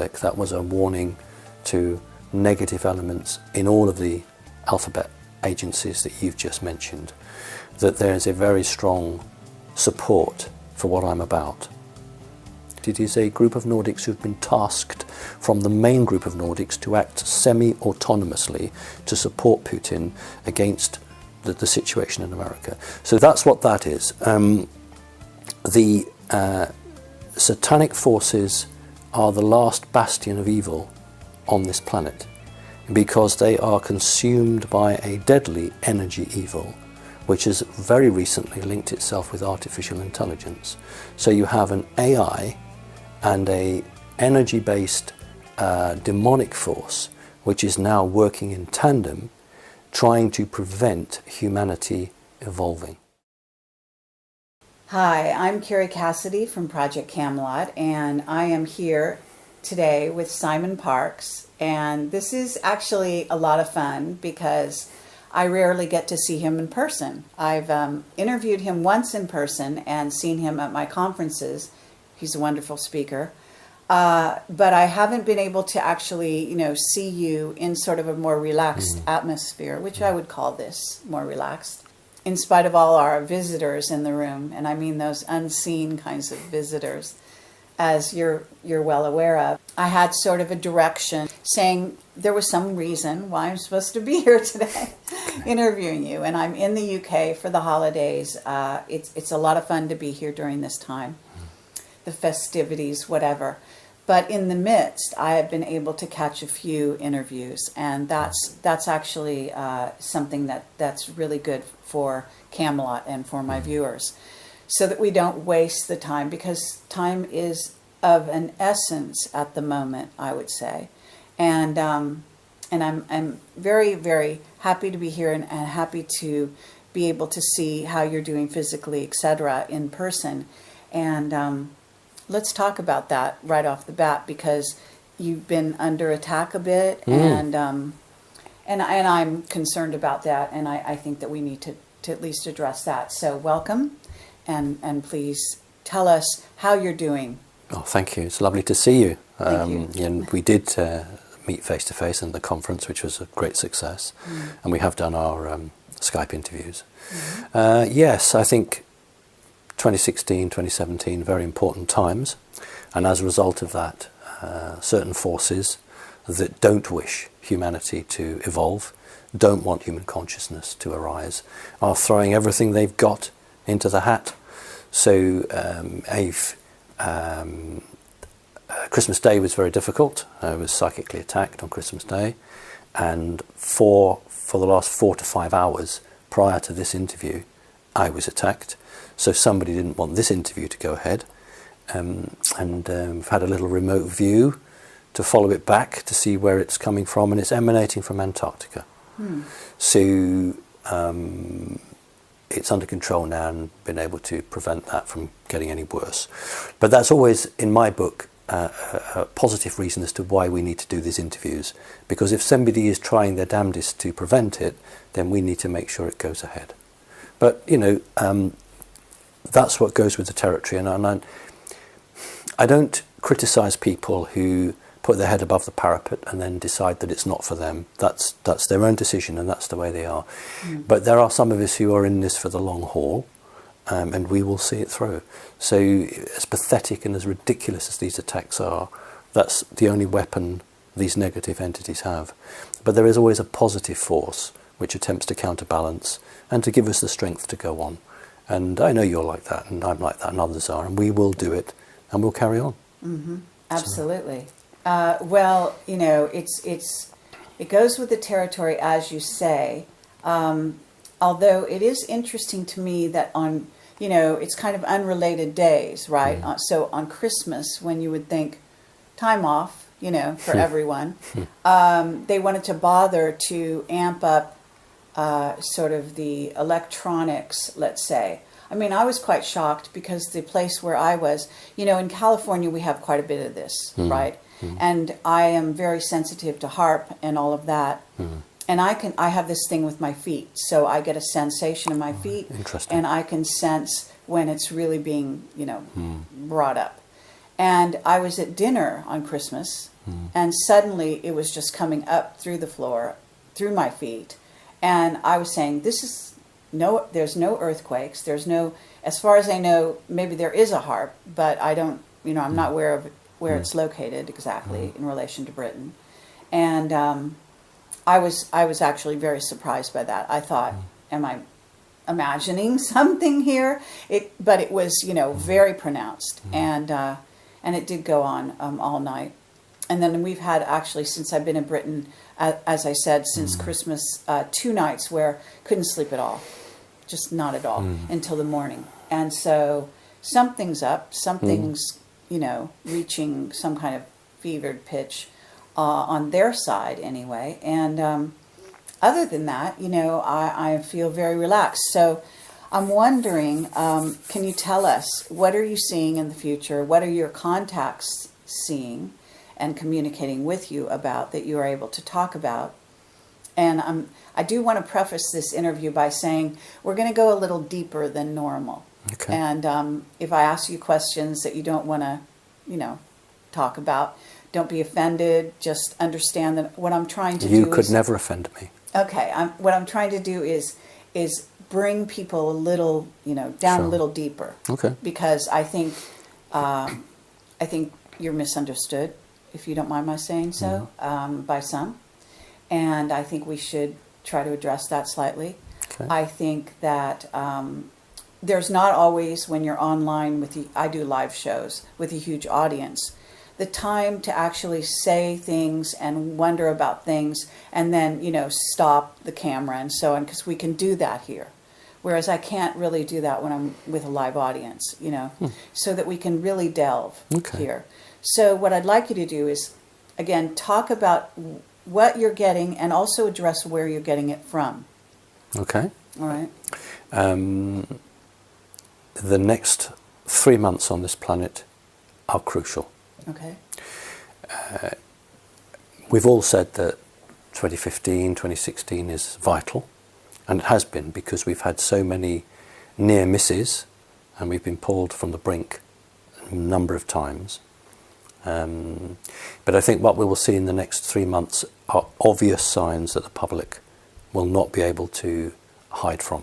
click. That was a warning to negative elements in all of the alphabet agencies that you've just mentioned, that there is a very strong support for what I'm about. It is a group of Nordics who've been tasked from the main group of Nordics to act semi-autonomously to support Putin against the situation in America. So that's what that is. The satanic forces are the last bastion of evil on this planet, because they are consumed by a deadly energy evil, which has very recently linked itself with artificial intelligence. So you have an AI and a energy-based demonic force, which is now working in tandem, trying to prevent humanity evolving. Hi, I'm Kerry Cassidy from Project Camelot, and I am here today with Simon Parkes, and this is actually a lot of fun because I rarely get to see him in person. I've interviewed him once in person and seen him at my conferences. He's a wonderful speaker. But I haven't been able to actually, see you in sort of a more relaxed atmosphere, which I would call this more relaxed, in spite of all our visitors in the room. And I mean those unseen kinds of visitors, as you're well aware of. I had sort of a direction saying there was some reason why I'm supposed to be here today interviewing you. And I'm in the UK for the holidays. It's a lot of fun to be here during this time, the festivities, whatever. But in the midst, I have been able to catch a few interviews, and that's actually something that's really good for Camelot and for my viewers, so that we don't waste the time, because time is of an essence at the moment, I would say. And I'm very, very happy to be here and happy to be able to see how you're doing physically, etc., in person. And let's talk about that right off the bat, because you've been under attack a bit, and I'm concerned about that, and I think that we need to at least address that. So welcome, and please tell us how you're doing. Oh, thank you. It's lovely to see you. Thank you. And we did meet face to face in the conference, which was a great success, and we have done our Skype interviews. Yes, I think 2016, 2017, very important times, and as a result of that, certain forces that don't wish humanity to evolve, don't want human consciousness to arise, are throwing everything they've got into the hat. So Christmas Day was very difficult. I was psychically attacked on Christmas Day, and for the last 4 to 5 hours prior to this interview, I was attacked. So somebody didn't want this interview to go ahead, and we've had a little remote view to follow it back to see where it's coming from, and it's emanating from Antarctica. So it's under control now, and been able to prevent that from getting any worse. But that's always, in my book, a positive reason as to why we need to do these interviews, because if somebody is trying their damnedest to prevent it, then we need to make sure it goes ahead. But that's what goes with the territory, and I don't criticize people who put their head above the parapet and then decide that it's not for them. That's their own decision, and that's the way they are. But there are some of us who are in this for the long haul, and we will see it through. So as pathetic and as ridiculous as these attacks are, that's the only weapon these negative entities have. But there is always a positive force which attempts to counterbalance and to give us the strength to go on. And I know you're like that, and I'm like that, and others are, and we will do it, and we'll carry on. Absolutely. Well, it goes with the territory, as you say. Although it is interesting to me that on, it's kind of unrelated days, right? So on Christmas, when you would think time off, for everyone, they wanted to bother to amp up sort of the electronics, let's say. I mean, I was quite shocked because the place where I was, in California, we have quite a bit of this, right? And I am very sensitive to HAARP and all of that. And I have this thing with my feet, so I get a sensation in my feet, and I can sense when it's really being, brought up. And I was at dinner on Christmas, and suddenly it was just coming up through the floor, through my feet. And I was saying, there's no earthquakes. There's no, as far as I know, maybe there is a HAARP, but I don't, I'm not aware of where it's located exactly in relation to Britain. And I was actually very surprised by that. I thought, am I imagining something here? But it was, very pronounced, and it did go on all night. And then we've had, actually, since I've been in Britain, as I said, since Christmas, 2 nights where couldn't sleep at all, just not at all, until the morning. And so something's up, something's, reaching some kind of fevered pitch on their side anyway. And other than that, I feel very relaxed. So I'm wondering, can you tell us, what are you seeing in the future? What are your contacts seeing and communicating with you about that you are able to talk about? And I do want to preface this interview by saying we're going to go a little deeper than normal. Okay. And if I ask you questions that you don't want to, talk about, don't be offended. Just understand that what I'm trying to do You could never offend me. Okay. What I'm trying to do is bring people a little, down a little deeper. Okay. Because I think you're misunderstood, if you don't mind my saying so, by some. And I think we should try to address that slightly. Okay. I think that there's not always, when you're online I do live shows with a huge audience, the time to actually say things and wonder about things and then, stop the camera and so on, because we can do that here. Whereas I can't really do that when I'm with a live audience, so that we can really delve here. So what I'd like you to do is, again, talk about what you're getting and also address where you're getting it from. Okay. All right. The next 3 months on this planet are crucial. Okay. We've all said that 2015, 2016 is vital, and it has been, because we've had so many near misses and we've been pulled from the brink a number of times. But I think what we will see in the next 3 months are obvious signs that the public will not be able to hide from.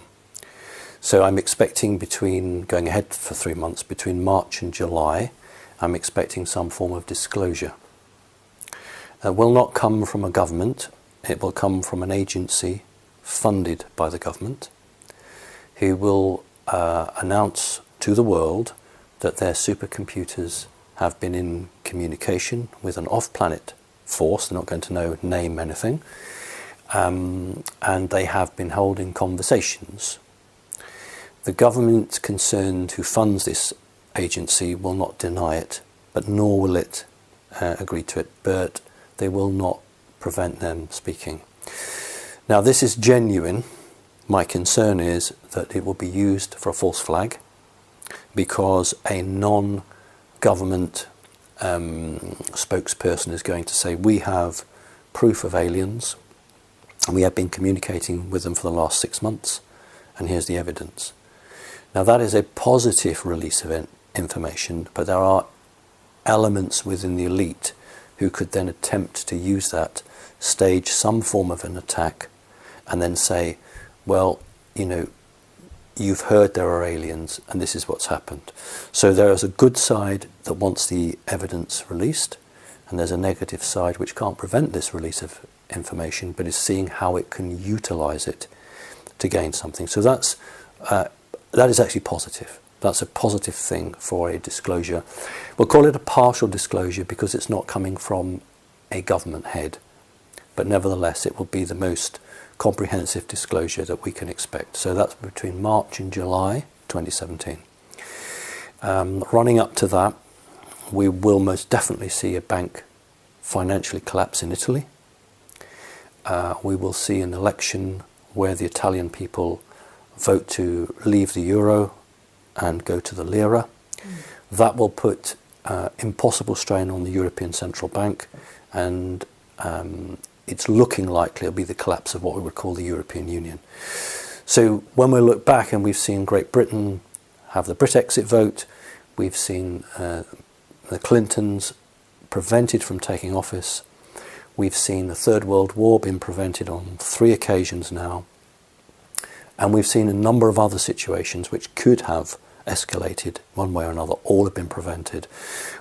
So I'm expecting, going ahead for 3 months, between March and July, I'm expecting some form of disclosure. It will not come from a government, it will come from an agency funded by the government, who will announce to the world that their supercomputers have been in communication with an off-planet force. They're not going to name anything, and they have been holding conversations. The government concerned who funds this agency will not deny it, but nor will it agree to it, but they will not prevent them speaking. Now, this is genuine. My concern is that it will be used for a false flag, because a non-government spokesperson is going to say, we have proof of aliens, and we have been communicating with them for the last 6 months, and here's the evidence. Now, that is a positive release of information, but there are elements within the elite who could then attempt to use that, stage some form of an attack, and then say, well, you've heard there are aliens, and this is what's happened. So there is a good side that wants the evidence released, and there's a negative side which can't prevent this release of information, but is seeing how it can utilize it to gain something. So that is actually positive. That's a positive thing for a disclosure. We'll call it a partial disclosure because it's not coming from a government head, but nevertheless it will be the most comprehensive disclosure that we can expect. So that's between March and July 2017. Running up to that, we will most definitely see a bank financially collapse in Italy. We will see an election where the Italian people vote to leave the euro and go to the lira. That will put impossible strain on the European Central Bank, and it's looking likely it'll be the collapse of what we would call the European Union. So when we look back, and we've seen Great Britain have the Brexit vote, we've seen the Clintons prevented from taking office. We've seen the Third World War being prevented on 3 occasions now. And we've seen a number of other situations which could have escalated one way or another. All have been prevented.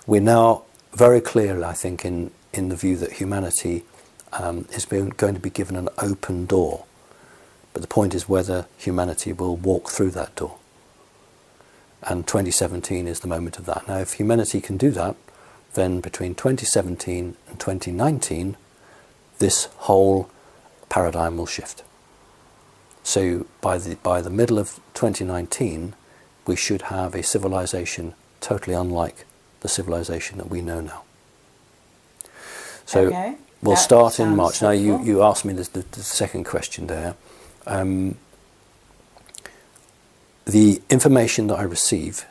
We're now very clear, I think, in the view that humanity is going to be given an open door. But the point is whether humanity will walk through that door. And 2017 is the moment of that. Now, if humanity can do that, then between 2017 and 2019, this whole paradigm will shift. So by the middle of 2019, we should have a civilization totally unlike the civilization that we know now. So okay. We'll That start in March. sounds Now, helpful. you asked me the second question there. The information that I receive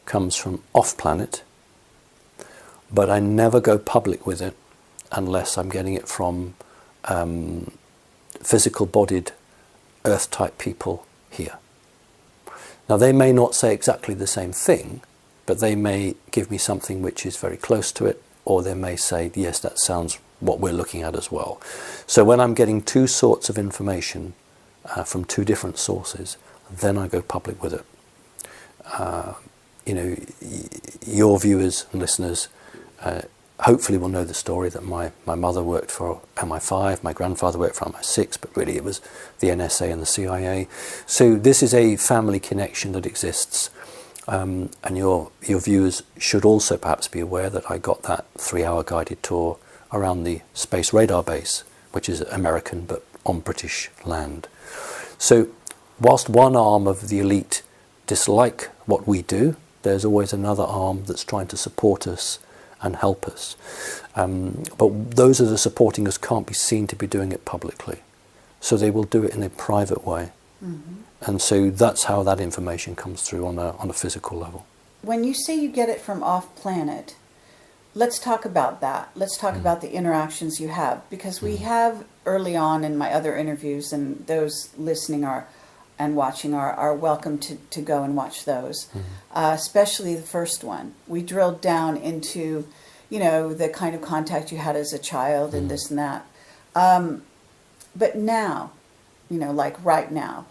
comes from off-planet, but I never go public with it unless I'm getting it from physical-bodied Earth-type people here. Now, they may not say exactly the same thing, but they may give me something which is very close to it, or they may say, yes, that sounds what we're looking at as well. So when I'm getting 2 sorts of information from 2 different sources, then I go public with it. You know, your viewers and listeners hopefully will know the story that my mother worked for MI5, my grandfather worked for MI6, but really it was the NSA and the CIA. So this is a family connection that exists. And your viewers should also perhaps be aware that I got that 3-hour guided tour around the Space Radar Base, which is American but on British land. So whilst one arm of the elite dislike what we do, there's always another arm that's trying to support us and help us. But those that are supporting us can't be seen to be doing it publicly. So they will do it in a private way. Mm-hmm. And so that's how that information comes through on a physical level. When you say you get it from off-planet, let's talk about that. Let's talk about the interactions you have. Because we have early on in my other interviews, and those listening and watching are welcome to go and watch those, especially the first one. We drilled down into, you know, the kind of contact you had as a child and this and that. But now, you know, like right now,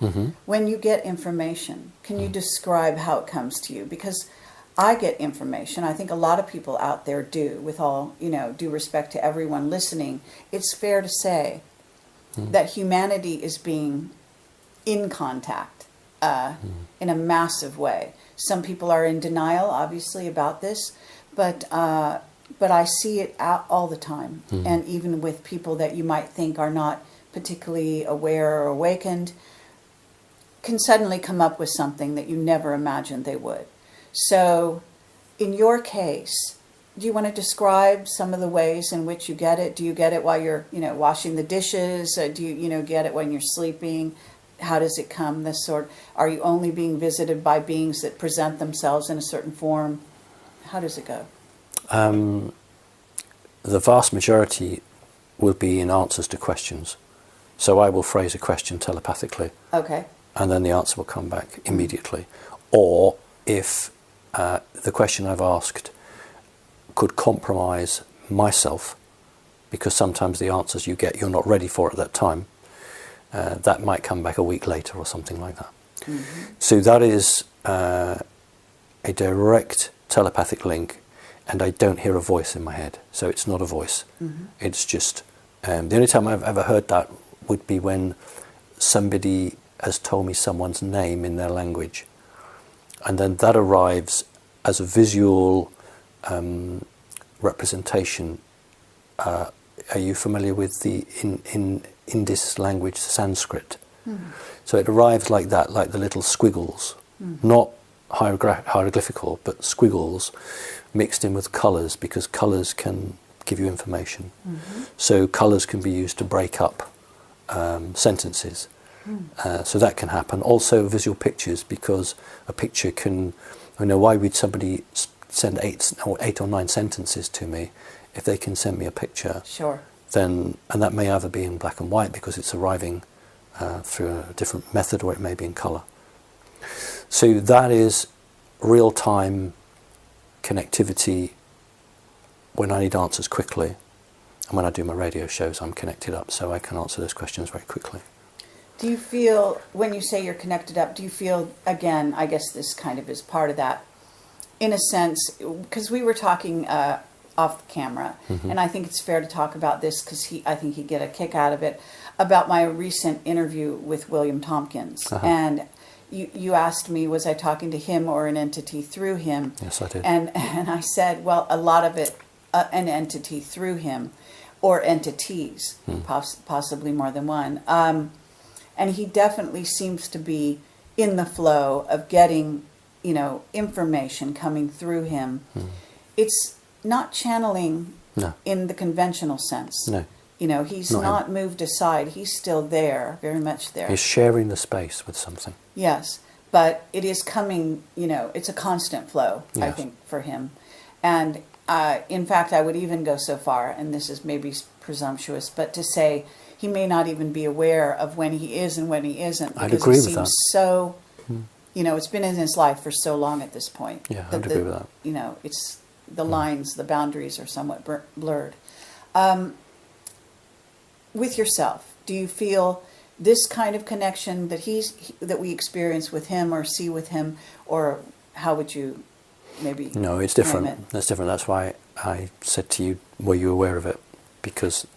when you get information, can you describe how it comes to you? Because I get information, I think a lot of people out there do, with all, you know, due respect to everyone listening. It's fair to say that humanity is being in contact in a massive way. Some people are in denial, obviously, about this, but I see it out all the time. And even with people that you might think are not particularly aware or awakened, can suddenly come up with something that you never imagined they would. So in your case, do you want to describe some of the ways in which you get it? Do you get it while you're, you know, washing the dishes? Do you, you know, get it when you're sleeping? How does it come? This sort? Are you only being visited by beings that present themselves in a certain form? How does it go? The vast majority will be in answers to questions. So I will phrase a question telepathically. Okay. And then the answer will come back immediately. Or if the question I've asked could compromise myself, because sometimes the answers you get you're not ready for at that time, that might come back a week later or something like that. So that is a direct telepathic link, and I don't hear a voice in my head. So it's not a voice. It's just, the only time I've ever heard that would be when somebody has told me someone's name in their language. And then that arrives as a visual representation. Are you familiar with the in this language, Sanskrit? So it arrives like that, like the little squiggles, not hieroglyphical, but squiggles mixed in with colours, because colours can give you information. So colours can be used to break up sentences. So that can happen. Also visual pictures, because a picture can, I know, why would somebody send 8 or 9 sentences to me if they can send me a picture? Sure. Then, and that may either be in black and white because it's arriving through a different method, or it may be in colour. So that is real-time connectivity when I need answers quickly, and when I do my radio shows, I'm connected up, so I can answer those questions very quickly. Do you feel, when you say you're connected up, do you feel, again, I guess this kind of is part of that, in a sense, because we were talking off the camera, and I think it's fair to talk about this because I think he'd get a kick out of it, about my recent interview with William Tompkins. And you asked me, was I talking to him or an entity through him? Yes, I did. And I said, well, a lot of it, an entity through him, or entities, possibly more than one. And he definitely seems to be in the flow of getting, you know, information coming through him. It's not channeling in the conventional sense. No. You know, he's not moved aside. He's still there, very much there. He's sharing the space with something. Yes, but it is coming, you know, it's a constant flow, I think, for him. And in fact, I would even go so far, and this is maybe presumptuous, but to say he may not even be aware of when he is and when he isn't. I'd agree with that. Because it seems so, you know, it's been in his life for so long at this point. Yeah, I'd agree with that. You know, it's the lines, the boundaries are somewhat blurred. With yourself, do you feel this kind of connection that that we experience with him or see with him, or how would you maybe? No, it's different. That's different. That's why I said to you, were you aware of it? Because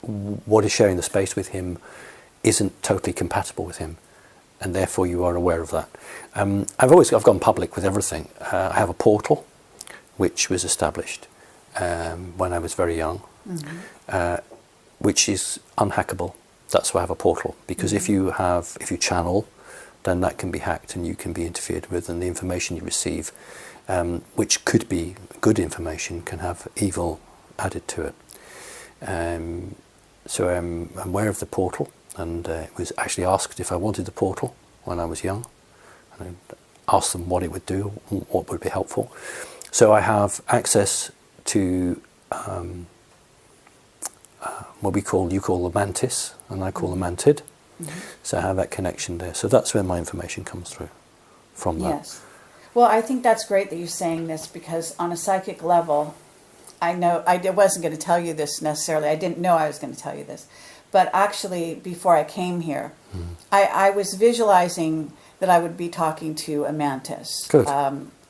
what is sharing the space with him isn't totally compatible with him, and therefore you are aware of that. I've gone public with everything. I have a portal, which was established when I was very young, which is unhackable. That's why I have a portal, because if you channel, then that can be hacked and you can be interfered with, and the information you receive, which could be good information, can have evil added to it. So I'm aware of the portal, and it was actually asked if I wanted the portal when I was young, and I asked them what it would do, what would be helpful. So I have access to what you call the mantis, and I call the mantid. So I have that connection there. So that's where my information comes through from that. Yes. Well, I think that's great that you're saying this, because on a psychic level, I know I wasn't going to tell you this necessarily. I didn't know I was going to tell you this. But actually, before I came here, I was visualizing that I would be talking to a mantis. Good.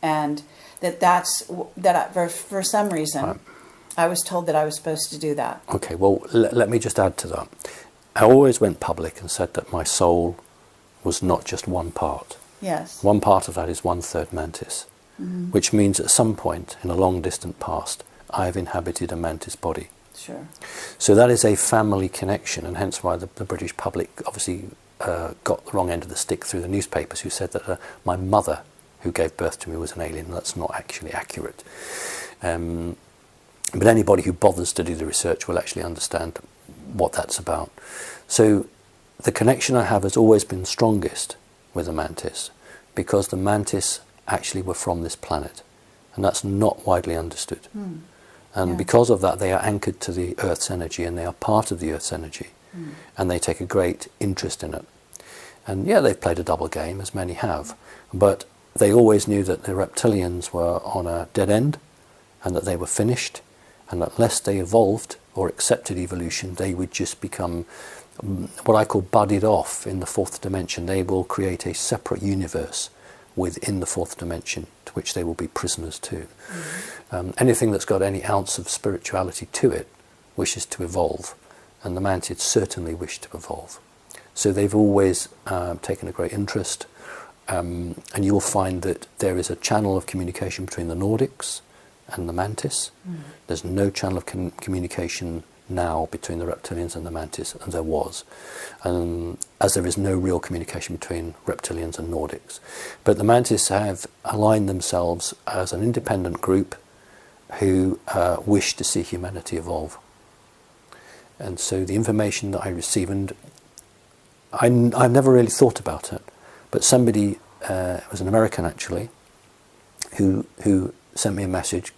And for some reason, I was told that I was supposed to do that. Okay, well, let me just add to that. I always went public and said that my soul was not just one part. Yes. One part of that is 1/3 mantis, which means at some point in a long distant past, I've inhabited a mantis body. Sure. So that is a family connection, and hence why the British public obviously got the wrong end of the stick through the newspapers, who said that my mother, who gave birth to me, was an alien. That's not actually accurate. But anybody who bothers to do the research will actually understand what that's about. So the connection I have has always been strongest with the mantis, because the mantis actually were from this planet, and that's not widely understood. And because of that, they are anchored to the Earth's energy, and they are part of the Earth's energy, and they take a great interest in it. And yeah, they've played a double game, as many have, but they always knew that the reptilians were on a dead end, and that they were finished, and that unless they evolved or accepted evolution, they would just become what I call budded off in the fourth dimension. They will create a separate universe within the fourth dimension, to which they will be prisoners to. Anything that's got any ounce of spirituality to it wishes to evolve, and the mantids certainly wish to evolve. So they've always taken a great interest, and you'll find that there is a channel of communication between the Nordics and the mantis. There's no channel of communication now between the reptilians and the mantis, and there was, as there is no real communication between reptilians and Nordics. But the mantis have aligned themselves as an independent group who wish to see humanity evolve. And so the information that I receive, and I've never really thought about it, but somebody, it was an American actually, who sent me a message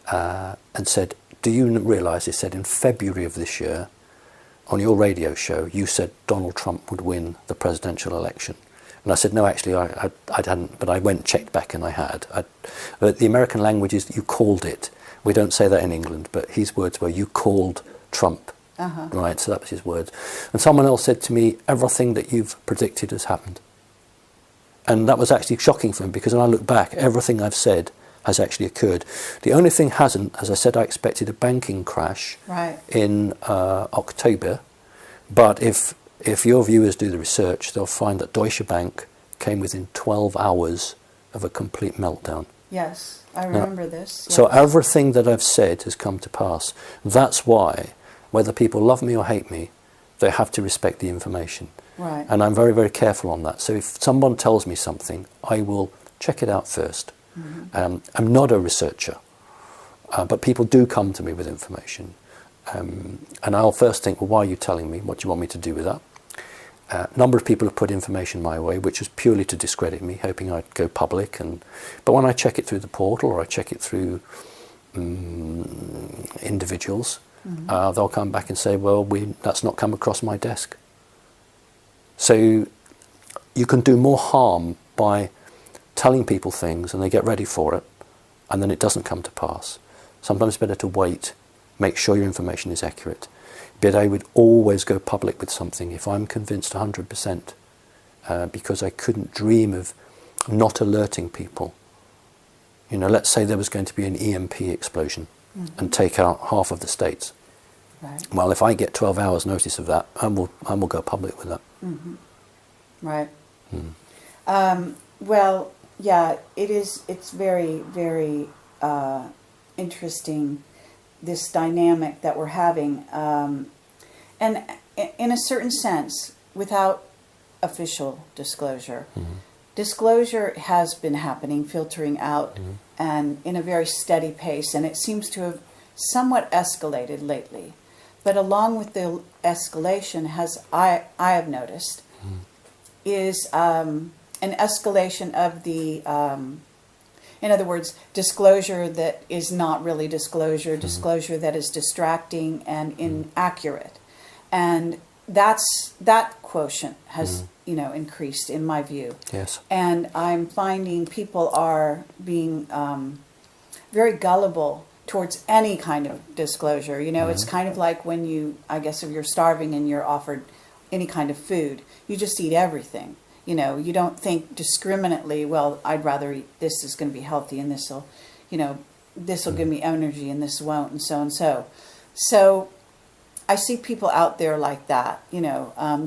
and said, do you realise, he said, in February of this year, on your radio show, you said Donald Trump would win the presidential election. And I said, no, actually, I hadn't, but I went and checked back and I had. But the American language is you called it. We don't say that in England, but his words were, you called Trump. Right, so that was his words. And someone else said to me, everything that you've predicted has happened. And that was actually shocking for him, because when I look back, everything I've said has actually occurred. The only thing hasn't, as I said, I expected a banking crash in October. But if your viewers do the research, they'll find that Deutsche Bank came within 12 hours of a complete meltdown. Yes, I remember this. Yes. So everything that I've said has come to pass. That's why, whether people love me or hate me, they have to respect the information. Right. And I'm very, very careful on that. So if someone tells me something, I will check it out first. I'm not a researcher, but people do come to me with information. And I'll first think, well, why are you telling me? What do you want me to do with that? A number of people have put information my way, which was purely to discredit me, hoping I'd go public. But when I check it through the portal, or I check it through individuals, they'll come back and say, well, that's not come across my desk. So you can do more harm by telling people things and they get ready for it, and then it doesn't come to pass. Sometimes it's better to wait, make sure your information is accurate. But I would always go public with something if I'm convinced 100%, because I couldn't dream of not alerting people. You know, let's say there was going to be an EMP explosion and take out half of the states. Right. Well, if I get 12 hours notice of that, I will go public with that. Right. Well, yeah, it's very, very interesting, this dynamic that we're having. And in a certain sense, without official disclosure, disclosure has been happening, filtering out, and in a very steady pace, and it seems to have somewhat escalated lately. But along with the escalation, I have noticed, is an escalation of the, in other words, disclosure that is not really disclosure, disclosure that is distracting and inaccurate. And that quotient has, increased in my view. Yes. And I'm finding people are being very gullible towards any kind of disclosure. It's kind of like when I guess if you're starving and you're offered any kind of food, you just eat everything. You don't think discriminately, well, I'd rather eat this, is going to be healthy, and this will give me energy, and this won't, and so and so. So I see people out there like that,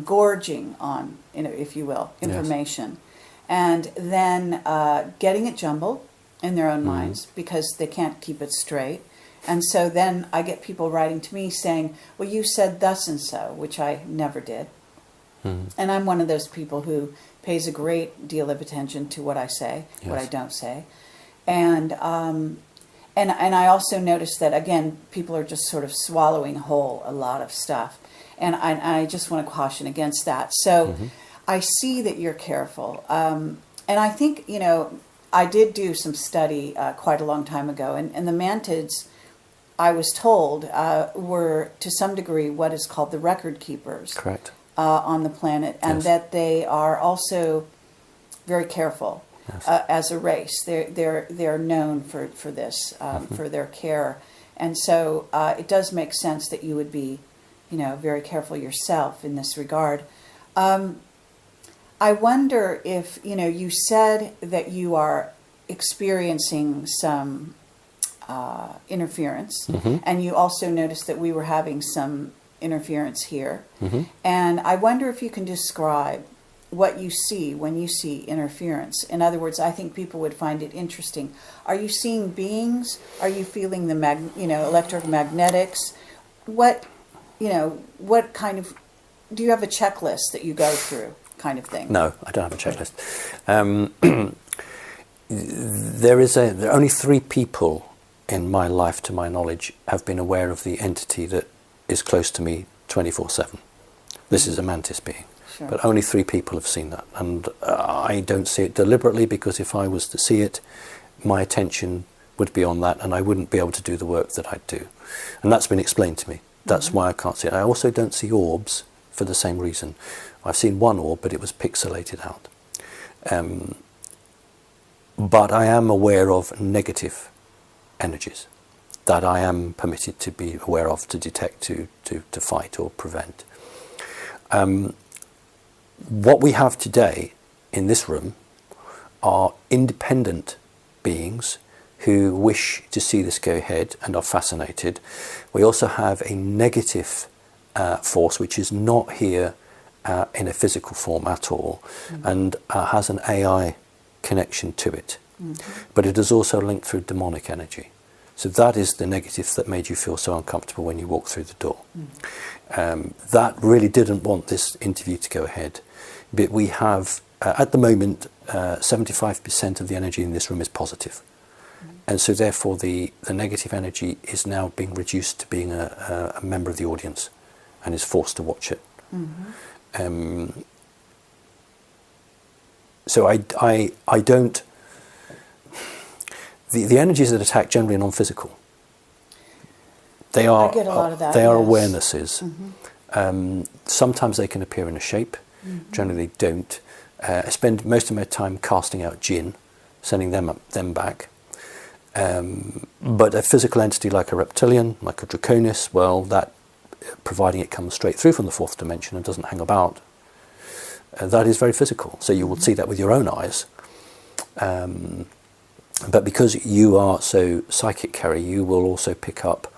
gorging on, if you will, information, and then getting it jumbled in their own minds because they can't keep it straight. And so then I get people writing to me saying, well, you said thus and so, which I never did. And I'm one of those people who pays a great deal of attention to what I say, what I don't say. And I also notice that, again, people are just sort of swallowing whole a lot of stuff. And I just want to caution against that. So I see that you're careful. And I think, I did do some study quite a long time ago. And the mantids, I was told, were to some degree what is called the record keepers. Correct. On the planet, and that they are also very careful as a race. They're known for this, for their care, and so it does make sense that you would be, very careful yourself in this regard. I wonder if you said that you are experiencing some interference, and you also noticed that we were having some interference here. And I wonder if you can describe what you see when you see interference. In other words, I think people would find it interesting. Are you seeing beings? Are you feeling the electromagnetics? What kind of, do you have a checklist that you go through, kind of thing? No, I don't have a checklist. There are only 3 people in my life, to my knowledge, have been aware of the entity that is close to me 24/7. This is a mantis being. Sure. But only 3 people have seen that. And I don't see it deliberately, because if I was to see it, my attention would be on that and I wouldn't be able to do the work that I do. And that's been explained to me. That's why I can't see it. I also don't see orbs for the same reason. I've seen one orb, but it was pixelated out. But I am aware of negative energies that I am permitted to be aware of, to detect, to fight or prevent. What we have today in this room are independent beings who wish to see this go ahead and are fascinated. We also have a negative force which is not here in a physical form at all, and has an AI connection to it. But it is also linked through demonic energy. So that is the negative that made you feel so uncomfortable when you walked through the door. That really didn't want this interview to go ahead. But we have, at the moment, 75% of the energy in this room is positive. And so therefore the negative energy is now being reduced to being a member of the audience and is forced to watch it. So I don't... The energies that attack generally are non-physical. They are, I get a lot of that, they are yes. awarenesses. Sometimes they can appear in a shape. Generally they don't. I spend most of my time casting out jinn, sending them back. But a physical entity like a reptilian, like a draconis, well, that, providing it comes straight through from the fourth dimension and doesn't hang about, that is very physical. So you will see that with your own eyes. But because you are so psychic, Kerry, you will also pick up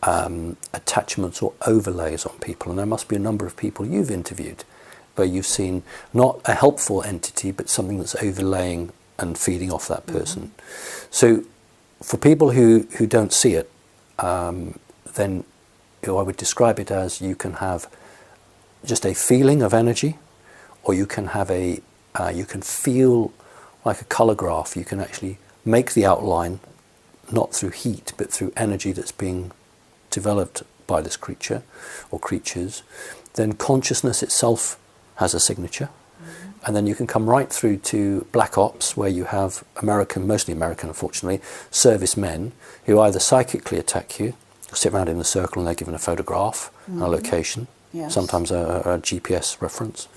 attachments or overlays on people. And there must be a number of people you've interviewed where you've seen not a helpful entity, but something that's overlaying and feeding off that person. So for people who don't see it, then I would describe it as you can have just a feeling of energy, or you can have you can feel like a color graph. You can actually make the outline, not through heat, but through energy that's being developed by this creature or creatures. Then consciousness itself has a signature. And then you can come right through to black ops, where you have American, mostly American unfortunately, servicemen who either psychically attack you, sit around in a circle and they're given a photograph, a location, sometimes a GPS reference,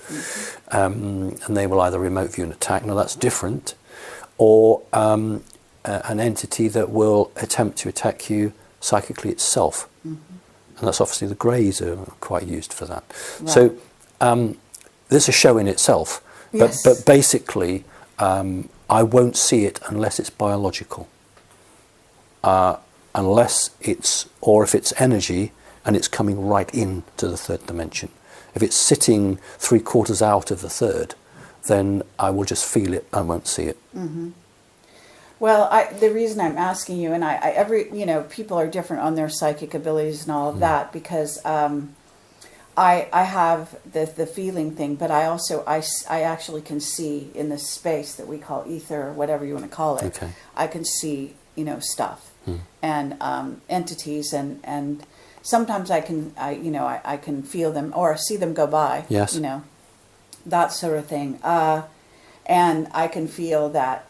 and they will either remote view an attack. Now that's different. Or an entity that will attempt to attack you psychically itself. And that's obviously the greys are quite used for that. Right. So this is a show in itself, but basically I won't see it unless it's biological. Unless it's, or if it's energy and it's coming right into the third dimension. If it's sitting 3/4 out of the third, then I will just feel it, I won't see it. Well, the reason I'm asking you, and people are different on their psychic abilities and all of that, because I have the feeling thing, but I also, I actually can see in this space that we call ether, or whatever you want to call it. Okay. I can see, stuff and entities, and sometimes I can feel them or see them go by. Yes. That sort of thing. And I can feel that,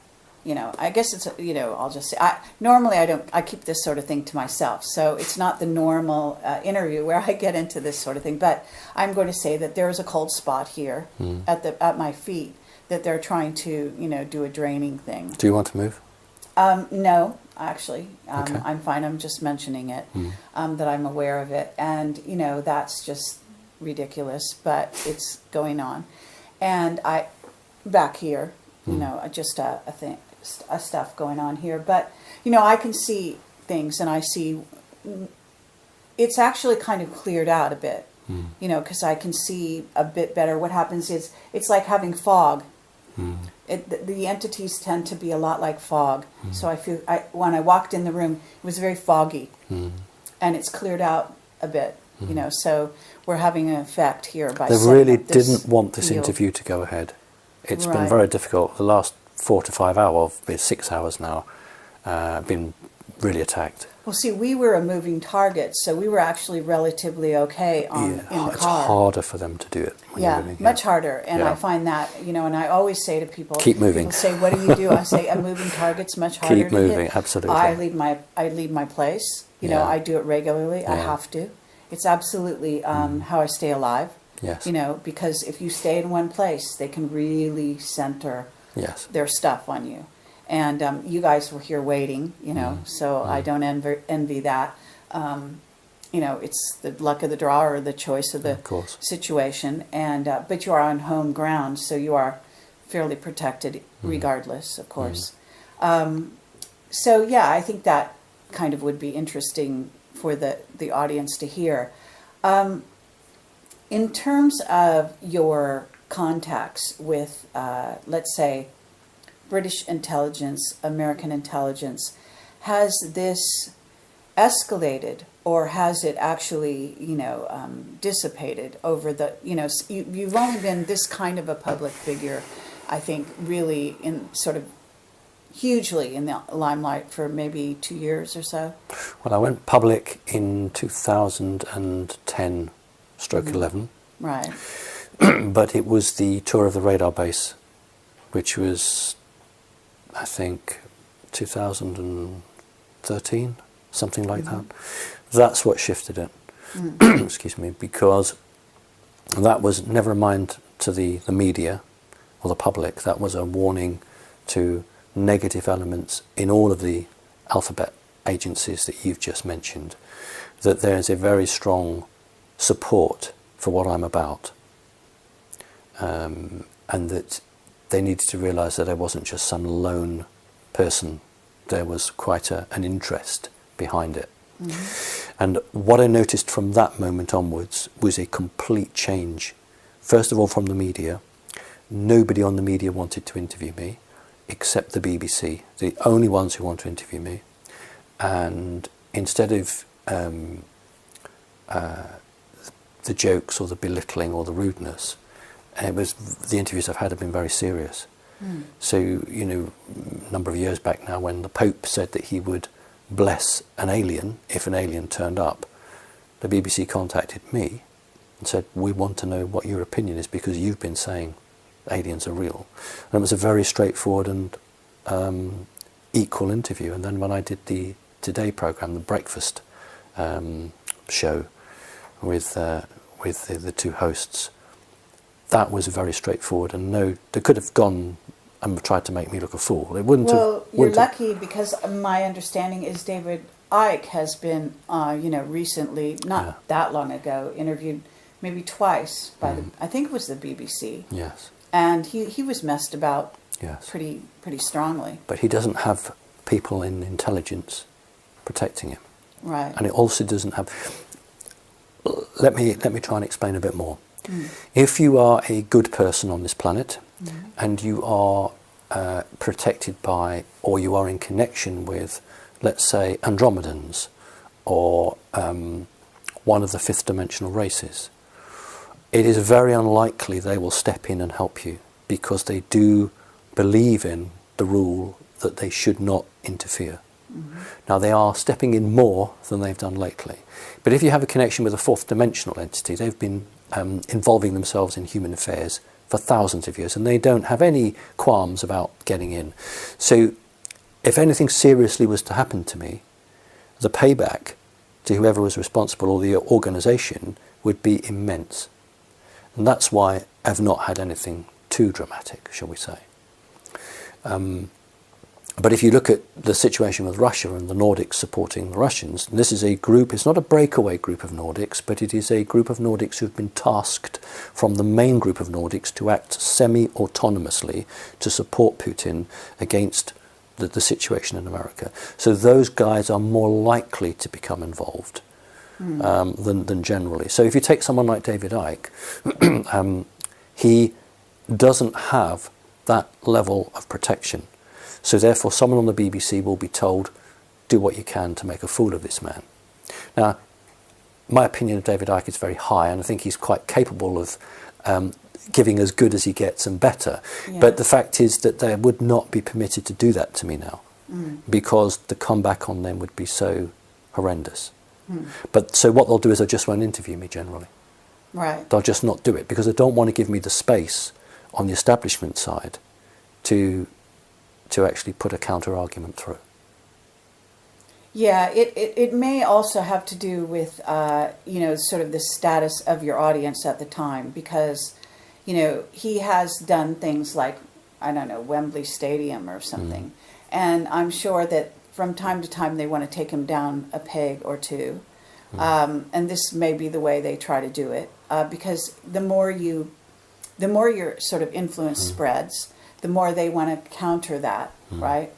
I guess it's, I'll just say, normally I keep this sort of thing to myself. So it's not the normal interview where I get into this sort of thing. But I'm going to say that there's a cold spot here at my feet that they're trying to, do a draining thing. Do you want to move? No, actually. Okay. I'm fine. I'm just mentioning it, that I'm aware of it. And, that's just ridiculous, but it's going on. And back here, just a thing, stuff going on here. But, I can see things, and I see it's actually kind of cleared out a bit, because I can see a bit better. What happens is it's like having fog. The entities tend to be a lot like fog. So I feel, when I walked in the room, it was very foggy, and it's cleared out a bit. So we're having an effect here by. They really didn't want this interview to go ahead. It's been very difficult. The last 4 to 5 hours, 6 hours now, been really attacked. Well, see, we were a moving target, so we were actually relatively okay in the car. It's harder for them to do it. Much harder. And I find that, and I always say to people, keep moving. People say, what do you do? I say, a moving target's much harder keep moving, to hit. Absolutely. I leave my place. I do it regularly. I have to. It's absolutely how I stay alive. Yes. Because if you stay in one place, they can really center Yes. their stuff on you. And you guys were here waiting, you know, so I don't envy that. It's the luck of the draw or the choice of the situation. And but you are on home ground, so you are fairly protected regardless, of course. So yeah, I think that kind of would be interesting for the audience to hear. In terms of your contacts with, let's say, British intelligence, American intelligence, has this escalated, or has it actually, dissipated over the, you've only been this kind of a public figure, I think, really in sort of hugely in the limelight for maybe 2 years or so? Well, I went public in 2010, stroke 11. Right. But it was the tour of the radar base, which was, I think, 2013, something like that. That's what shifted it. Excuse me, because that was, never mind to the media or the public, that was a warning to negative elements in all of the alphabet agencies that you've just mentioned, that there is a very strong support for what I'm about, and that they needed to realise that I wasn't just some lone person. There was quite an interest behind it. And what I noticed from that moment onwards was a complete change. First of all, from the media. Nobody on the media wanted to interview me, except the BBC, the only ones who want to interview me. And instead of the jokes or the belittling or the rudeness, it was, the interviews I've had have been very serious. So, a number of years back now, when the Pope said that he would bless an alien if an alien turned up, the BBC contacted me and said, we want to know what your opinion is, because you've been saying aliens are real. And it was a very straightforward and equal interview. And then when I did the Today programme, the breakfast show with the two hosts, that was very straightforward, and they could have gone and tried to make me look a fool. It wouldn't have. Well, you're lucky, because my understanding is David Icke has been, recently, not that long ago, interviewed maybe twice by I think it was the BBC. Yes. And he was messed about pretty strongly. But he doesn't have people in intelligence protecting him. Right. And it also doesn't have. Let me try and explain a bit more. If you are a good person on this planet, and you are protected by, or you are in connection with, let's say, Andromedans, or one of the fifth dimensional races, it is very unlikely they will step in and help you, because they do believe in the rule that they should not interfere. Now, they are stepping in more than they've done lately. But if you have a connection with a fourth dimensional entity, they've been involving themselves in human affairs for thousands of years, and they don't have any qualms about getting in. So if anything seriously was to happen to me, the payback to whoever was responsible, or the organisation, would be immense. And that's why I've not had anything too dramatic, shall we say. But if you look at the situation with Russia and the Nordics supporting the Russians, and this is a group, it's not a breakaway group of Nordics, but it is a group of Nordics who've been tasked from the main group of Nordics to act semi-autonomously to support Putin against the situation in America. So those guys are more likely to become involved than generally. So if you take someone like David Icke, he doesn't have that level of protection. So therefore someone on the BBC will be told, do what you can to make a fool of this man. Now, my opinion of David Icke is very high, and I think he's quite capable of giving as good as he gets and better. Yeah. But the fact is that they would not be permitted to do that to me now, because the comeback on them would be so horrendous. But so what they'll do is they just won't interview me generally. Right. They'll just not do it, because they don't want to give me the space on the establishment side to actually put a counter-argument through. Yeah, it may also have to do with, sort of the status of your audience at the time, because, he has done things like I don't know, Wembley Stadium or something. And I'm sure that from time to time they want to take him down a peg or two. And this may be the way they try to do it, because the more your sort of influence spreads, the more they want to counter that, right?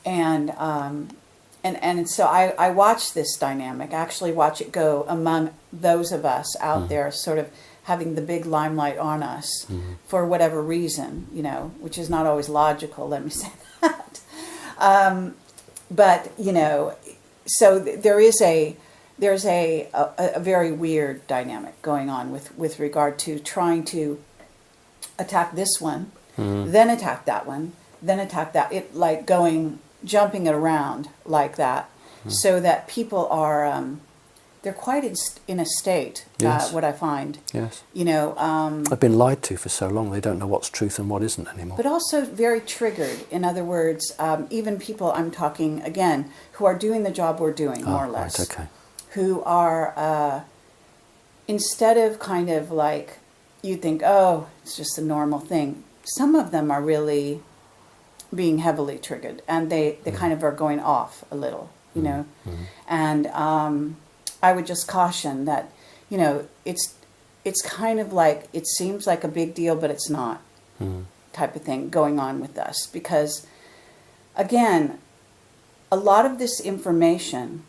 And so I watch this dynamic. I actually watch it go among those of us out there, sort of having the big limelight on us for whatever reason, you know, which is not always logical. Let me say that. But you know, so there's a very weird dynamic going on with regard to trying to attack this one, then attack that one, then attack that. It like jumping it around like that, so that people are they're quite in a state. Yes. What I find. Yes. You know. I've been lied to for so long. They don't know what's truth and what isn't anymore. But also very triggered. In other words, even people I'm talking again who are doing the job we're doing, more or less. Right, okay. Who are instead of kind of like you think, oh, it's just a normal thing. Some of them are really being heavily triggered, and they kind of are going off a little, you know. And I would just caution that, you know, it's kind of like, it seems like a big deal, but it's not, type of thing going on with us. Because, again, a lot of this information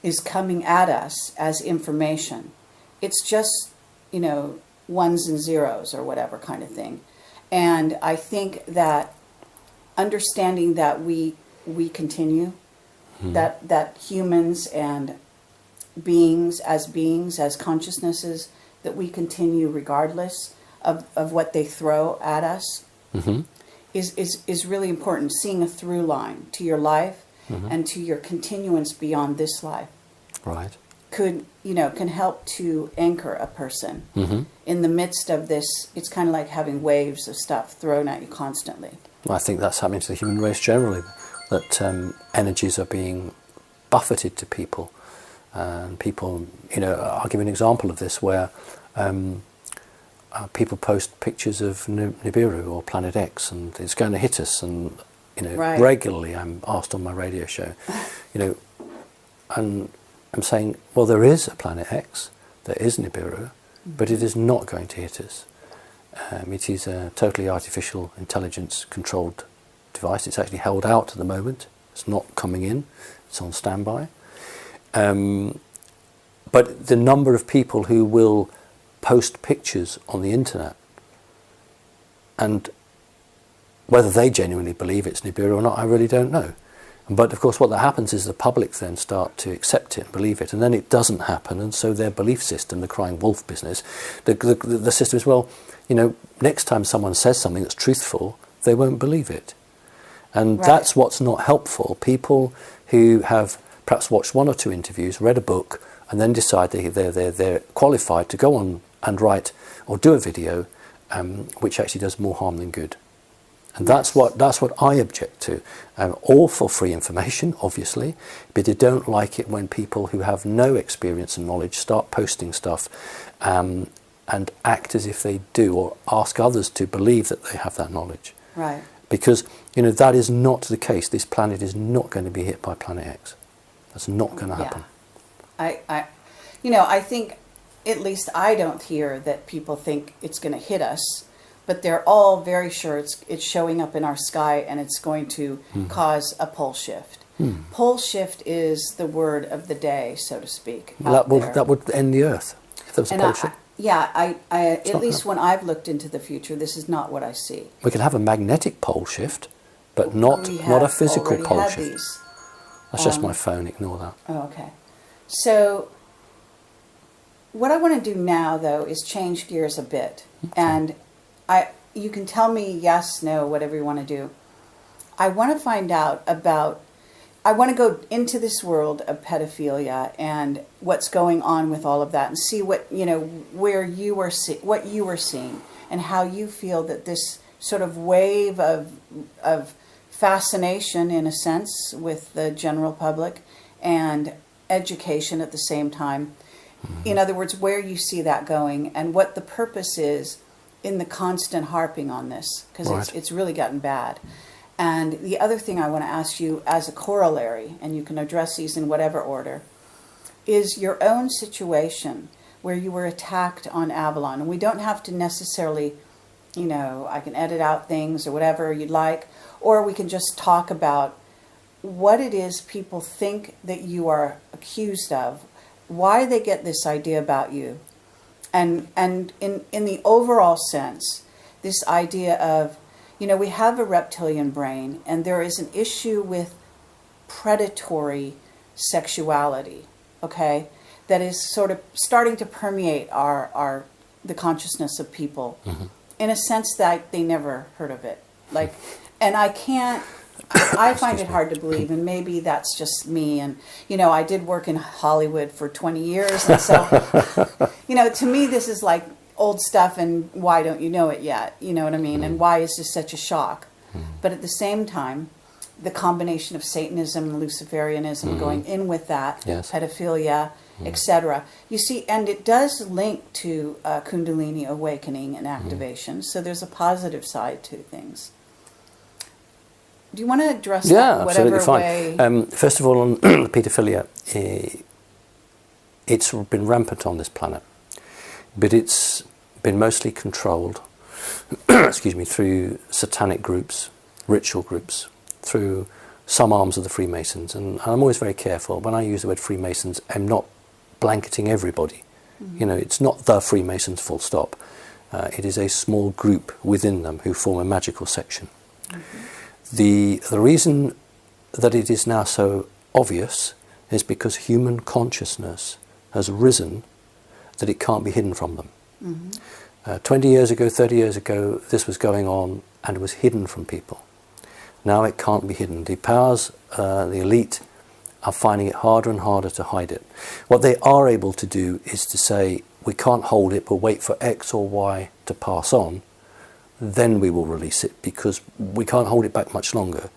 is coming at us as information. It's just, you know, ones and zeros or whatever kind of thing. And I think that understanding that we continue, that humans and beings, as consciousnesses, that we continue regardless of what they throw at us, is really important. Seeing a through line to your life and to your continuance beyond this life. Right. Can help to anchor a person in the midst of this. It's kind of like having waves of stuff thrown at you constantly. Well, I think that's happening to the human race generally, that energies are being buffeted to people. And people, you know, I'll give you an example of this where people post pictures of Nibiru or Planet X, and it's going to hit us. And, you know, regularly I'm asked on my radio show, you know, and I'm saying, well, there is a Planet X, there is Nibiru, but it is not going to hit us. It is a totally artificial intelligence controlled device. It's actually held out at the moment. It's not coming in. It's on standby. But the number of people who will post pictures on the internet, and whether they genuinely believe it's Nibiru or not, I really don't know. But of course what that happens is the public then start to accept it and believe it, and then it doesn't happen, and so their belief system, the crying wolf business, the system is, well, you know, next time someone says something that's truthful, they won't believe it. And that's what's not helpful. People who have perhaps watched one or two interviews, read a book, and then decide they're qualified to go on and write or do a video which actually does more harm than good. And that's what I object to. All for free information, obviously, but I don't like it when people who have no experience and knowledge start posting stuff and act as if they do, or ask others to believe that they have that knowledge. Right. Because, you know, that is not the case. This planet is not going to be hit by Planet X. That's not going to happen. I think, at least I don't hear that people think it's going to hit us, but they're all very sure it's showing up in our sky and it's going to cause a pole shift. Pole shift is the word of the day, so to speak. That would end the Earth if there was a pole shift. At least when I've looked into the future, this is not what I see. We can have a magnetic pole shift, but not a physical pole shift. That's just my phone, ignore that. Oh, okay. So what I want to do now, though, is change gears a bit. Okay. And you can tell me yes, no, whatever you want to do. I want to find out I want to go into this world of pedophilia and what's going on with all of that, and see what, you know, what you were seeing, and how you feel that this sort of wave of fascination, in a sense, with the general public and education at the same time. In other words, where you see that going and what the purpose is in the constant harping on this, because Right. it's really gotten bad. And the other thing I want to ask you as a corollary, and you can address these in whatever order, is your own situation where you were attacked on Avalon. And we don't have to necessarily, you know, I can edit out things or whatever you'd like, or we can just talk about what it is people think that you are accused of, why they get this idea about you. And in the overall sense, this idea of, you know, we have a reptilian brain, and there is an issue with predatory sexuality, okay, that is sort of starting to permeate the consciousness of people, in a sense that they never heard of it. Like, and I find it hard to believe, and maybe that's just me. And, you know, I did work in Hollywood for 20 years, and so, you know, to me this is like old stuff, and why don't you know it yet? You know what I mean? And why is this such a shock? But at the same time, the combination of Satanism and Luciferianism going in with that, Yes. pedophilia, etc. You see, and it does link to Kundalini awakening and activation, so there's a positive side to things. Do you want to address that whatever absolutely fine. way? First of all, on pedophilia, it's been rampant on this planet, but it's been mostly controlled excuse me, through satanic groups, ritual groups, through some arms of the Freemasons. And I'm always very careful. When I use the word Freemasons, I'm not blanketing everybody. You know, it's not the Freemasons full stop. It is a small group within them who form a magical section. The reason that it is now so obvious is because human consciousness has risen that it can't be hidden from them. 20 years ago, 30 years ago, this was going on and was hidden from people. Now it can't be hidden. The powers, the elite, are finding it harder and harder to hide it. What they are able to do is to say, we can't hold it, but wait for X or Y to pass on, then we will release it, because we can't hold it back much longer.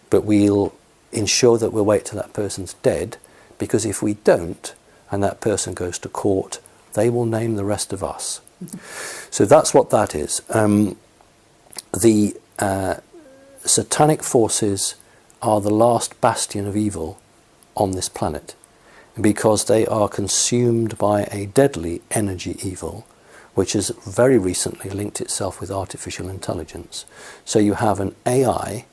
But we'll ensure that we'll wait till that person's dead, because if we don't, and that person goes to court, they will name the rest of us. So that's what that is. The satanic forces are the last bastion of evil on this planet, because they are consumed by a deadly energy evil, which has very recently linked itself with artificial intelligence. So you have an AI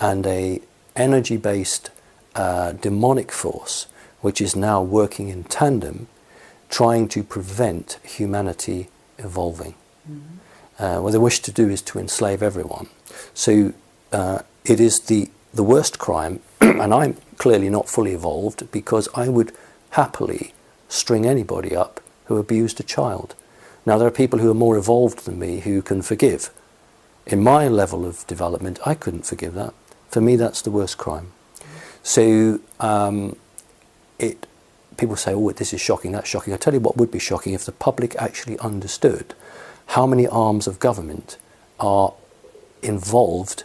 and a energy-based demonic force, which is now working in tandem, trying to prevent humanity evolving. What they wish to do is to enslave everyone. So it is the worst crime, and I'm clearly not fully evolved, because I would happily string anybody up who abused a child. Now, there are people who are more evolved than me who can forgive. In my level of development, I couldn't forgive that. For me, that's the worst crime. So people say, oh, this is shocking, that's shocking. I tell you what would be shocking: if the public actually understood how many arms of government are involved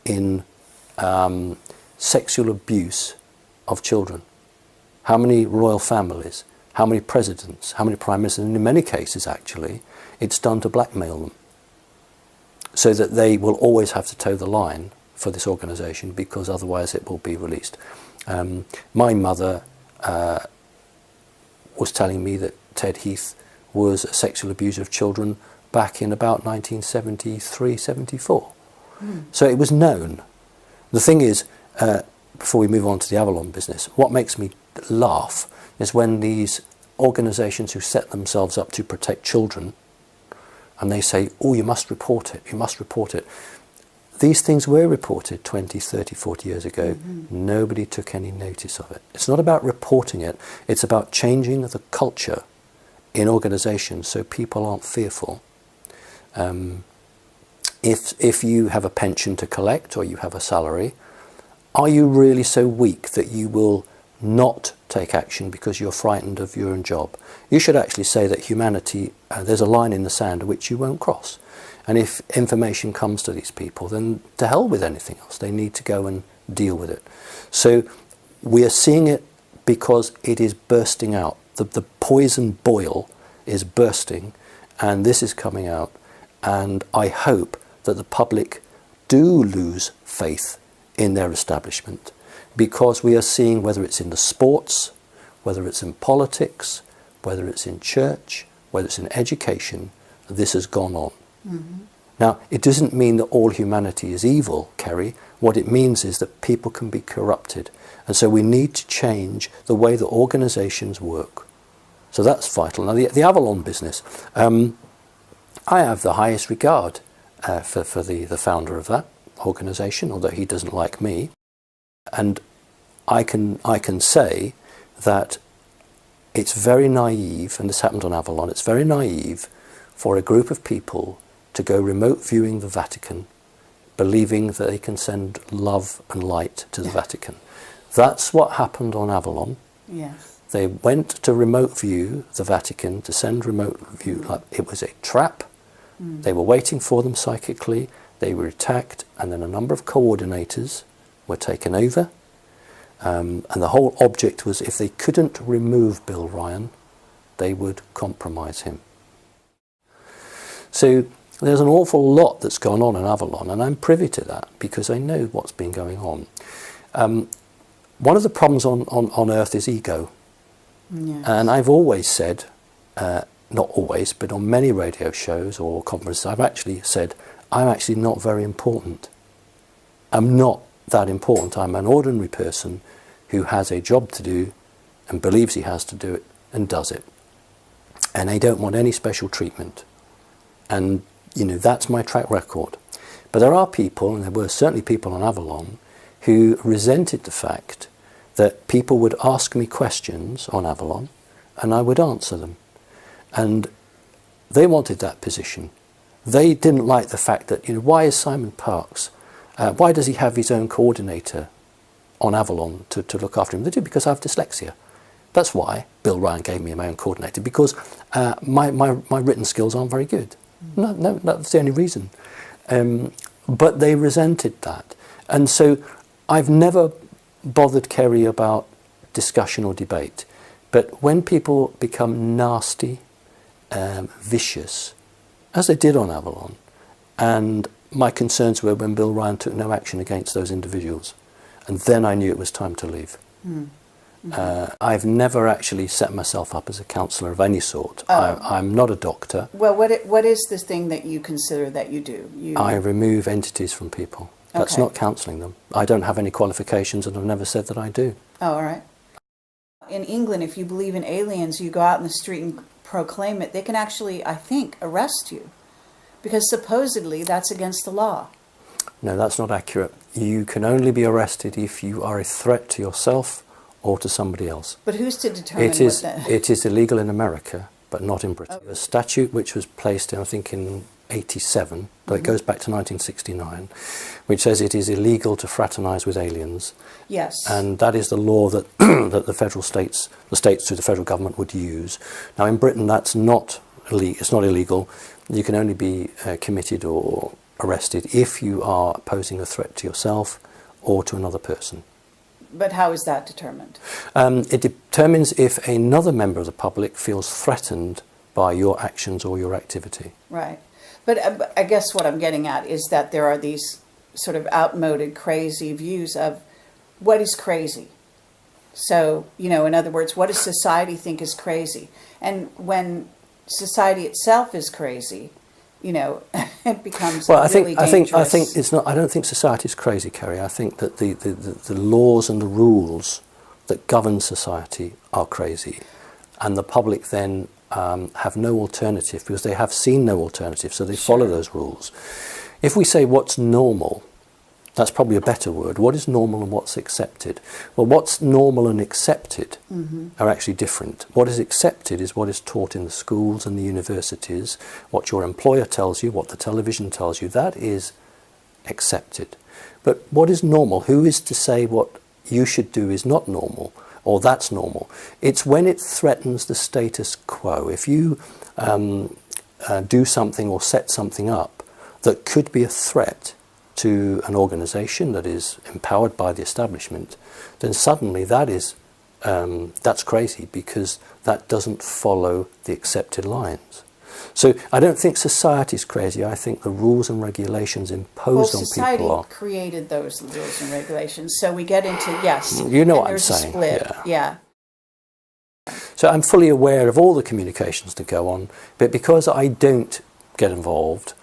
in sexual abuse of children. How many royal families, how many presidents, how many prime ministers, and in many cases actually it's done to blackmail them, so that they will always have to toe the line for this organisation, because otherwise it will be released. My mother was telling me that Ted Heath was a sexual abuser of children back in about 1973, 74. So it was known. The thing is, before we move on to the Avalon business, what makes me laugh is when these organisations who set themselves up to protect children, and they say, oh, you must report it, you must report it. These things were reported 20, 30, 40 years ago. Nobody took any notice of it. It's not about reporting it, it's about changing the culture in organisations so people aren't fearful. If you have a pension to collect, or you have a salary, are you really so weak that you will not take action because you're frightened of your own job? You should actually say that humanity, there's a line in the sand which you won't cross. And if information comes to these people, then to hell with anything else. They need to go and deal with it. So we are seeing it because it is bursting out. The poison boil is bursting, and this is coming out. and I hope that the public do lose faith in their establishment, because we are seeing, whether it's in the sports, whether it's in politics, whether it's in church, whether it's in education, this has gone on. Mm-hmm. Now, it doesn't mean that all humanity is evil, Kerry. What it means is that people can be corrupted. And so we need to change the way that organisations work. So that's vital. Now, the Avalon business, I have the highest regard for the founder of that organisation, although he doesn't like me. And I can say that it's very naive, and this happened on Avalon, it's very naive for a group of people to go remote viewing the Vatican, believing that they can send love and light to the Vatican. That's what happened on Avalon. Yes. They went to remote view the Vatican, to send remote view. It was a trap. They were waiting for them psychically. They were attacked, and then a number of coordinators were taken over. And the whole object was, if they couldn't remove Bill Ryan, they would compromise him. So there's an awful lot that's gone on in Avalon, and I'm privy to that because I know what's been going on. One of the problems on Earth is ego. Yes. And I've always said, not always, but on many radio shows or conferences, I've actually said, I'm actually not very important. I'm not that important. I'm an ordinary person who has a job to do and believes he has to do it and does it. And I don't want any special treatment. And, you know, that's my track record. But there are people, and there were certainly people on Avalon, who resented the fact that people would ask me questions on Avalon and I would answer them. And they wanted that position. They didn't like the fact that, you know, why is Simon Parks, why does he have his own coordinator on Avalon to look after him? They do, because I have dyslexia. That's why Bill Ryan gave me my own coordinator, because my written skills aren't very good. No, that's the only reason. But they resented that. And so I've never bothered Kerry about discussion or debate. But when people become nasty, vicious, as they did on Avalon, and my concerns were when Bill Ryan took no action against those individuals, and then I knew it was time to leave. I've never actually set myself up as a counsellor of any sort. I'm not a doctor. Well, what is this thing that you consider that you do? I remove entities from people. That's not counselling them. I don't have any qualifications, and I've never said that I do. Oh, all right. In England, if you believe in aliens, you go out in the street and proclaim it, they can actually, I think, arrest you, because supposedly that's against the law. No, that's not accurate. You can only be arrested if you are a threat to yourself or to somebody else. But who's to determine it is illegal in America, but not in Britain. A statute which was placed in, I think, in 87, though it goes back to 1969, which says it is illegal to fraternise with aliens. Yes. And that is the law that that the states through the federal government would use. Now in Britain that's not illegal. It's not illegal. You can only be committed or arrested if you are posing a threat to yourself or to another person. But how is that determined? It determines if another member of the public feels threatened by your actions or your activity. Right. But I guess what I'm getting at is that there are these sort of outmoded, crazy views of what is crazy. So, you know, in other words, what does society think is crazy? And when society itself is crazy, you know, it becomes really dangerous. I think it's not. I don't think society is crazy, Kerry. I think that the laws and the rules that govern society are crazy, and the public then have no alternative because they have seen no alternative, so they follow those rules. If we say what's normal, that's probably a better word. What is normal and what's accepted? Well, what's normal and accepted are actually different. What is accepted is what is taught in the schools and the universities, what your employer tells you, what the television tells you. That is accepted. But what is normal? Who is to say what you should do is not normal or that's normal? It's when it threatens the status quo. If you do something or set something up that could be a threat to an organisation that is empowered by the establishment, then suddenly that is that's crazy, because that doesn't follow the accepted lines. So I don't think society's crazy. I think the rules and regulations imposed on society people are... created those rules and regulations. So we get into, yes. You know what I'm there's saying. A split. Yeah. So I'm fully aware of all the communications that go on, but because I don't get involved,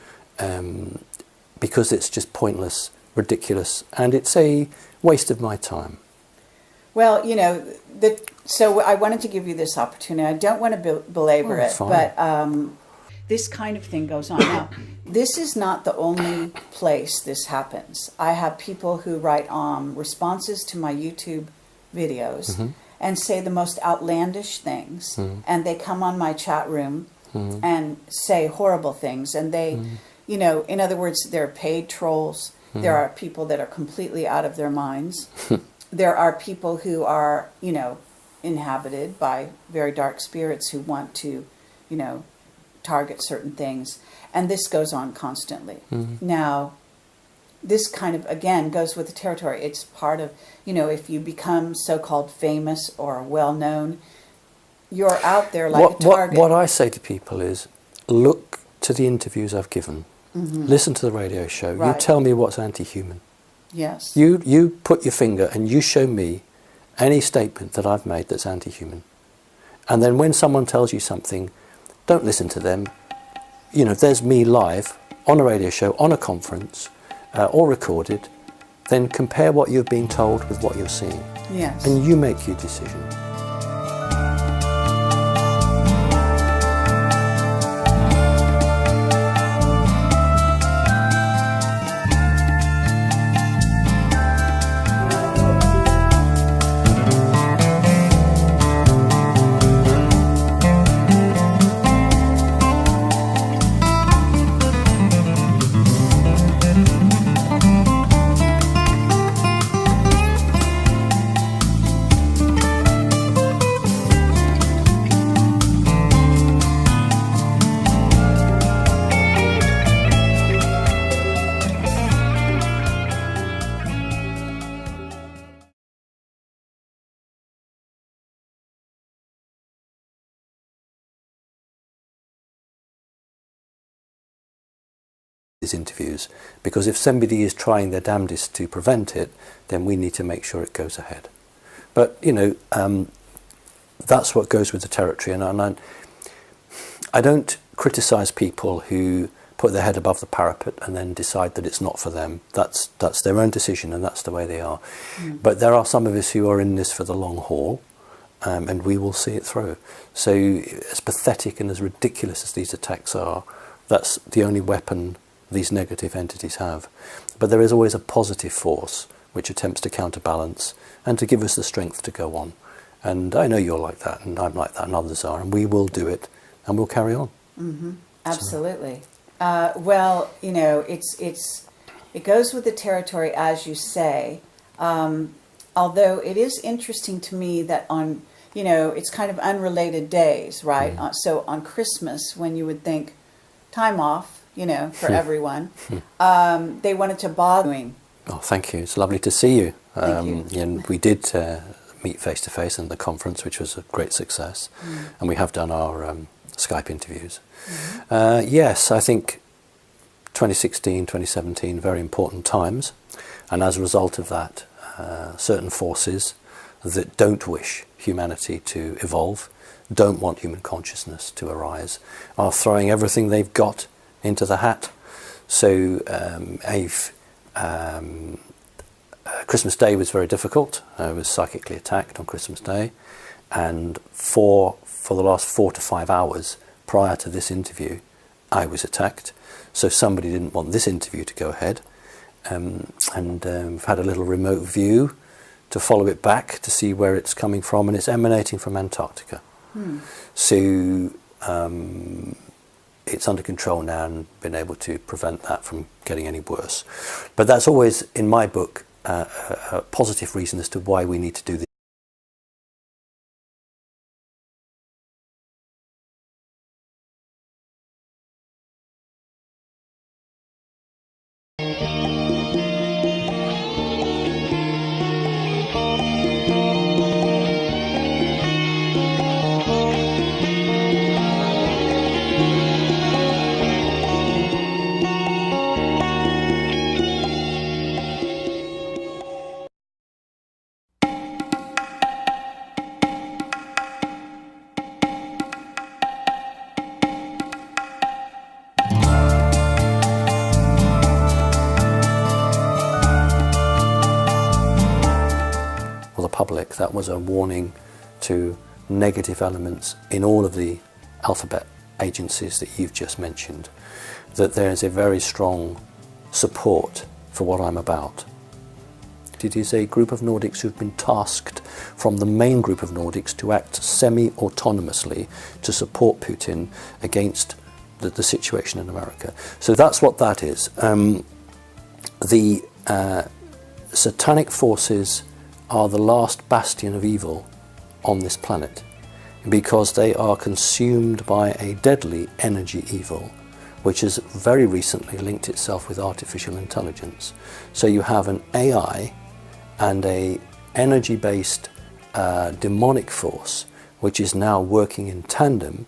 because it's just pointless, ridiculous, and it's a waste of my time. Well, you know, so I wanted to give you this opportunity. I don't want to belabor it, but this kind of thing goes on. Now, this is not the only place this happens. I have people who write responses to my YouTube videos and say the most outlandish things, and they come on my chat room and say horrible things, and they, you know, in other words, they're paid trolls. There are people that are completely out of their minds. There are people who are, you know, inhabited by very dark spirits who want to, you know, target certain things. And this goes on constantly. Now, this kind of, again, goes with the territory. It's part of, you know, if you become so-called famous or well-known, you're out there like a target. What I say to people is, look to the interviews I've given. Listen to the radio show. Right. You tell me what's anti-human. Yes. You put your finger and you show me any statement that I've made that's anti-human. And then when someone tells you something, don't listen to them. You know, there's me live on a radio show, on a conference, or recorded. Then compare what you've been told with what you're seeing. Yes. And you make your decision. These interviews, because if somebody is trying their damnedest to prevent it, then we need to make sure it goes ahead. But you know, that's what goes with the territory, and I don't criticise people who put their head above the parapet and then decide that it's not for them. That's their own decision, and that's the way they are. But there are some of us who are in this for the long haul, and we will see it through. So as pathetic and as ridiculous as these attacks are, that's the only weapon these negative entities have. But there is always a positive force which attempts to counterbalance and to give us the strength to go on. And I know you're like that, and I'm like that, and others are, and we will do it, and we'll carry on. Absolutely. Well, you know, it goes with the territory, as you say. Although it is interesting to me that on, you know, it's kind of unrelated days, right? So on Christmas, when you would think time off, you know, for everyone, they wanted to bother me. Oh, thank you. It's lovely to see you. Thank you. And we did meet face to face in the conference, which was a great success. And we have done our Skype interviews. Yes, I think 2016, 2017, very important times. And as a result of that, certain forces that don't wish humanity to evolve, don't want human consciousness to arise, are throwing everything they've got into the hat. So Christmas Day was very difficult. I was psychically attacked on Christmas Day, and for the last 4 to 5 hours prior to this interview, I was attacked. So somebody didn't want this interview to go ahead, and we've had a little remote view to follow it back to see where it's coming from, and it's emanating from Antarctica. So it's under control now, and been able to prevent that from getting any worse. But that's always, in my book, a positive reason as to why we need to do this. that was a warning to negative elements in all of the alphabet agencies that you've just mentioned, that there is a very strong support for what I'm about. It is a group of Nordics who've been tasked from the main group of Nordics to act semi-autonomously to support Putin against the situation in America. So that's what that is. The satanic forces are the last bastion of evil on this planet because they are consumed by a deadly energy evil which has very recently linked itself with artificial intelligence. So you have an AI and a energy-based demonic force which is now working in tandem,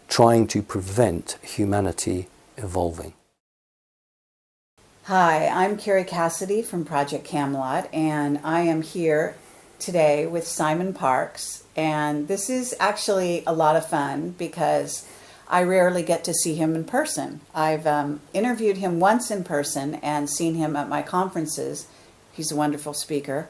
trying to prevent humanity evolving. Hi, I'm Kerry Cassidy from Project Camelot, and I am here today with Simon Parks. And this is actually a lot of fun because I rarely get to see him in person. I've interviewed him once in person and seen him at my conferences. He's a wonderful speaker.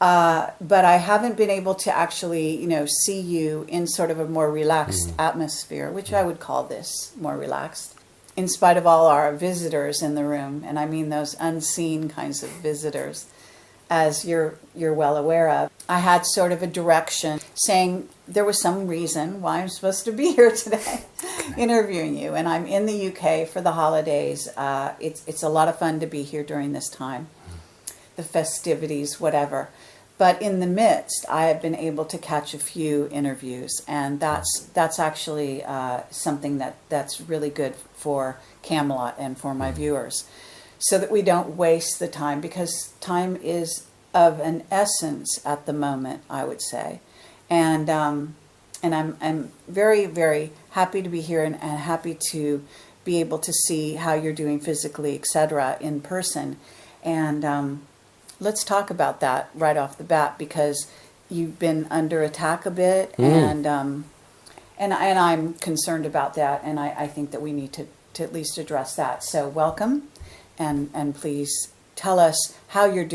But I haven't been able to actually, see you in sort of a more relaxed atmosphere, which I would call this more relaxed, in spite of all our visitors in the room. And I mean those unseen kinds of visitors, as you're well aware of. I had sort of a direction saying there was some reason why I'm supposed to be here today interviewing you. And I'm in the UK for the holidays. It's a lot of fun to be here during this time, the festivities, whatever. But in the midst, I have been able to catch a few interviews, and that's actually something that's really good for Camelot and for my viewers, so that we don't waste the time, because time is of an essence at the moment, I would say. And I'm very, very happy to be here and happy to be able to see how you're doing physically, etc., in person. And let's talk about that right off the bat, because you've been under attack a bit, and I'm concerned about that, and I think that we need to at least address that. So welcome, and please tell us how you're doing.